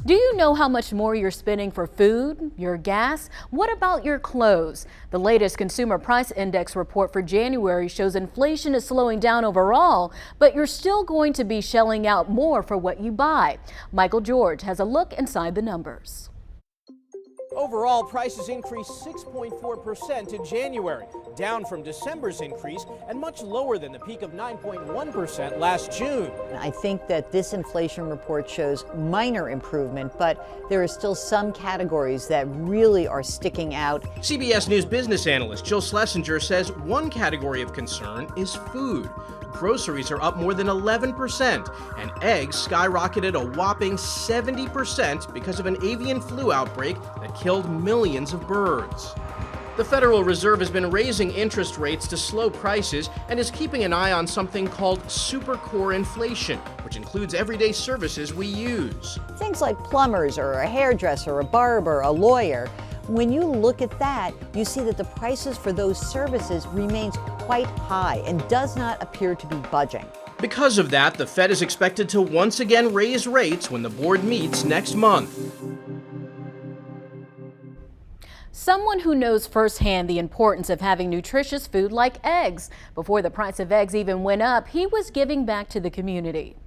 Do you know how much more you're spending for food, your gas? What about your clothes? The latest Consumer Price Index report for January shows inflation is slowing down overall, but you're still going to be shelling out more for what you buy. Michael George has a look inside the numbers. Overall, prices increased 6.4% in January, down from December's increase and much lower than the peak of 9.1% last June. I think that this inflation report shows minor improvement, but there are still some categories that really are sticking out. CBS News business analyst Jill Schlesinger says one category of concern is food. Groceries are up more than 11%, and eggs skyrocketed a whopping 70% because of an avian flu outbreak that killed millions of birds. The Federal Reserve has been raising interest rates to slow prices and is keeping an eye on something called super core inflation, which includes everyday services we use. Things like plumbers or a hairdresser, a barber, a lawyer. When you look at that, you see that the prices for those services remains quite high and does not appear to be budging. Because of that, the Fed is expected to once again raise rates when the board meets next month. Someone who knows firsthand the importance of having nutritious food like eggs. Before the price of eggs even went up, he was giving back to the community.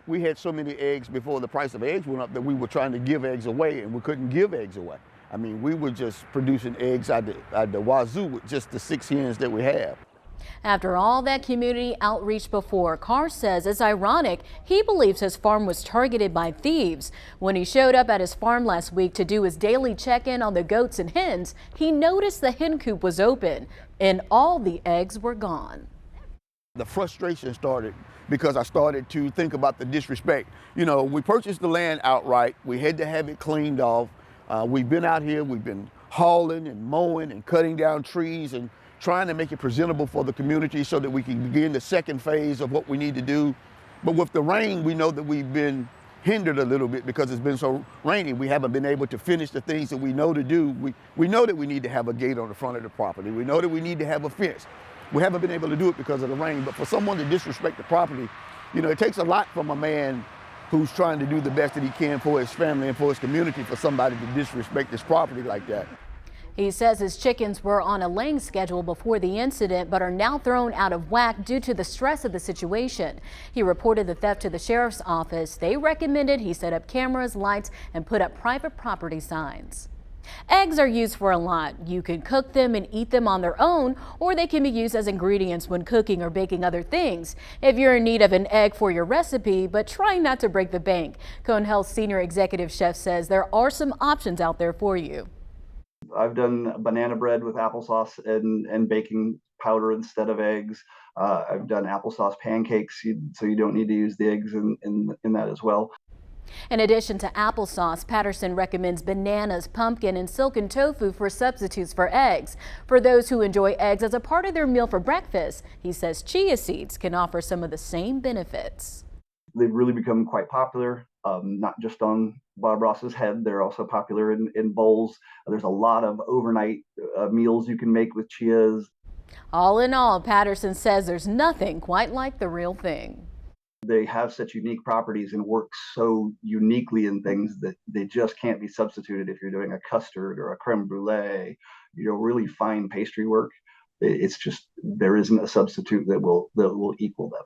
We had so many eggs before the price of eggs went up that we were trying to give eggs away, and we couldn't give eggs away. I mean, we were just producing eggs out the wazoo with just the 6 hens that we have. After all that community outreach before, Carr says it's ironic. He believes his farm was targeted by thieves. When he showed up at his farm last week to do his daily check-in on the goats and hens, he noticed the hen coop was open and all the eggs were gone. The frustration started because I started to think about the disrespect. You know, we purchased the land outright. We had to have it cleaned off. We've been out here, we've been hauling and mowing and cutting down trees and trying to make it presentable for the community so that we can begin the second phase of what we need to do. But with the rain, we know that we've been hindered a little bit because it's been so rainy. We haven't been able to finish the things that we know to do. We know that we need to have a gate on the front of the property. We know that we need to have a fence. We haven't been able to do it because of the rain, but for someone to disrespect the property, you know, it takes a lot from a man who's trying to do the best that he can for his family and for his community for somebody to disrespect his property like that. He says his chickens were on a laying schedule before the incident, but are now thrown out of whack due to the stress of the situation. He reported the theft to the sheriff's office. They recommended he set up cameras, lights, and put up private property signs. Eggs are used for a lot. You can cook them and eat them on their own, or they can be used as ingredients when cooking or baking other things. If you're in need of an egg for your recipe, but trying not to break the bank, Cone Health Senior Executive Chef says there are some options out there for you. I've done banana bread with applesauce and baking powder instead of eggs. I've done applesauce pancakes, so you don't need to use the eggs in that as well. In addition to applesauce, Patterson recommends bananas, pumpkin, and silken tofu for substitutes for eggs. For those who enjoy eggs as a part of their meal for breakfast, he says chia seeds can offer some of the same benefits. They've really become quite popular, not just on Bob Ross's head. They're also popular in bowls. There's a lot of overnight meals you can make with chias. All in all, Patterson says there's nothing quite like the real thing. They have such unique properties and work so uniquely in things that they just can't be substituted. If you're doing a custard or a creme brulee, really fine pastry work, it's just, there isn't a substitute that will equal them.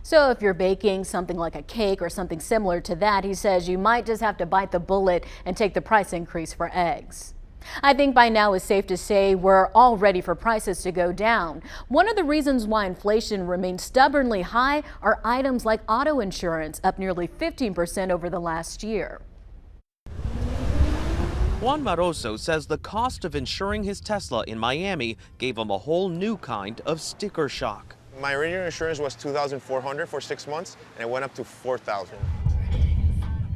So if you're baking something like a cake or something similar to that, he says you might just have to bite the bullet and take the price increase for eggs. I think by now it's safe to say we're all ready for prices to go down. One of the reasons why inflation remains stubbornly high are items like auto insurance, up nearly 15% over the last year. Juan Maroso says the cost of insuring his Tesla in Miami gave him a whole new kind of sticker shock. My original insurance was $2,400 for 6 months, and it went up to $4,000.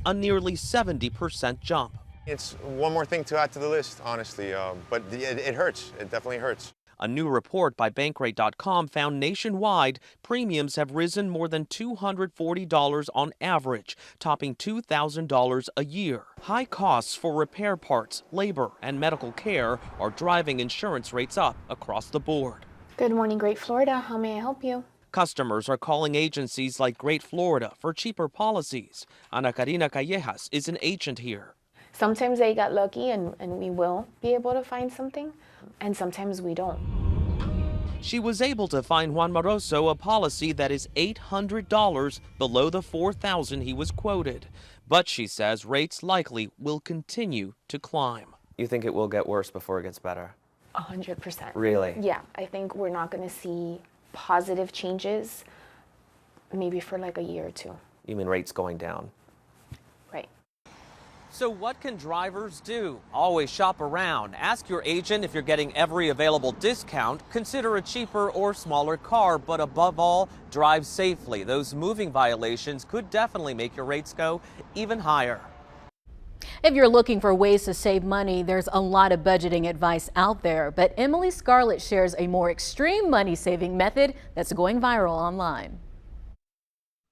A nearly 70% jump. It's one more thing to add to the list, honestly, but it hurts. It definitely hurts. A new report by Bankrate.com found nationwide premiums have risen more than $240 on average, topping $2,000 a year. High costs for repair parts, labor, and medical care are driving insurance rates up across the board. Good morning, Great Florida. How may I help you? Customers are calling agencies like Great Florida for cheaper policies. Ana Karina Callejas is an agent here. Sometimes I got lucky and we will be able to find something, and sometimes we don't. She was able to find Juan Moroso a policy that is $800 below the $4,000 he was quoted. But she says rates likely will continue to climb. You think it will get worse before it gets better? 100%. Really? Yeah, I think we're not going to see positive changes maybe for like a year or two. You mean rates going down? Right. So what can drivers do? Always shop around. Ask your agent if you're getting every available discount. Consider a cheaper or smaller car, but above all, drive safely. Those moving violations could definitely make your rates go even higher. If you're looking for ways to save money, there's a lot of budgeting advice out there, but Emily Scarlett shares a more extreme money-saving method that's going viral online.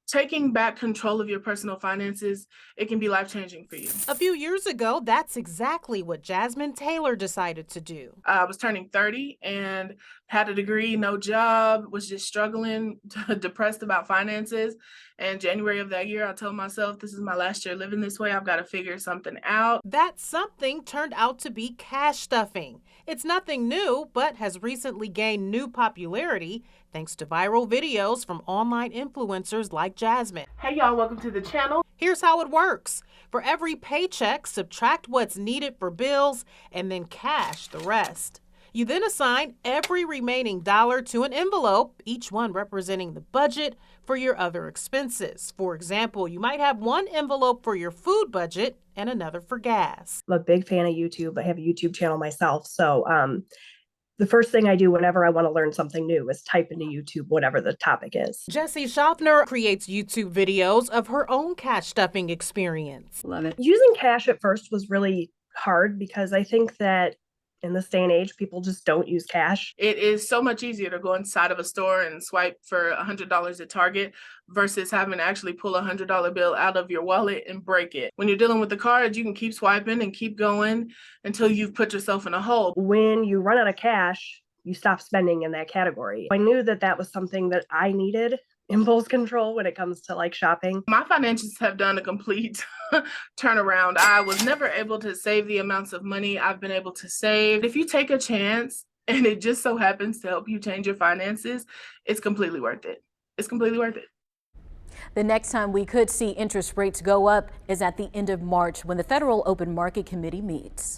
Taking back control of your personal finances, it can be life-changing for you. A few years ago, that's exactly what Jasmine Taylor decided to do. I was turning 30 and had a degree, no job, was just struggling, depressed about finances. And January of that year, I told myself, this is my last year living this way. I've got to figure something out. That something turned out to be cash stuffing. It's nothing new, but has recently gained new popularity thanks to viral videos from online influencers like Jasmine. Hey y'all, welcome to the channel. Here's how it works. For every paycheck, subtract what's needed for bills and then cash the rest. You then assign every remaining dollar to an envelope, each one representing the budget for your other expenses. For example, you might have one envelope for your food budget and another for gas. I'm a big fan of YouTube. I have a YouTube channel myself. So the first thing I do whenever I want to learn something new is type into YouTube whatever the topic is. Jessie Schaffner creates YouTube videos of her own cash stuffing experience. Love it. Using cash at first was really hard because I think that in this day and age, people just don't use cash. It is so much easier to go inside of a store and swipe for $100 at Target versus having to actually pull a $100 bill out of your wallet and break it. When you're dealing with the cards, you can keep swiping and keep going until you've put yourself in a hole. When you run out of cash, you stop spending in that category. I knew that that was something that I needed, impulse control, when it comes to like shopping. My finances have done a complete turnaround. I was never able to save the amounts of money I've been able to save. If you take a chance and it just so happens to help you change your finances, it's completely worth it. It's completely worth it. The next time we could see interest rates go up is at the end of March when the Federal Open Market Committee meets.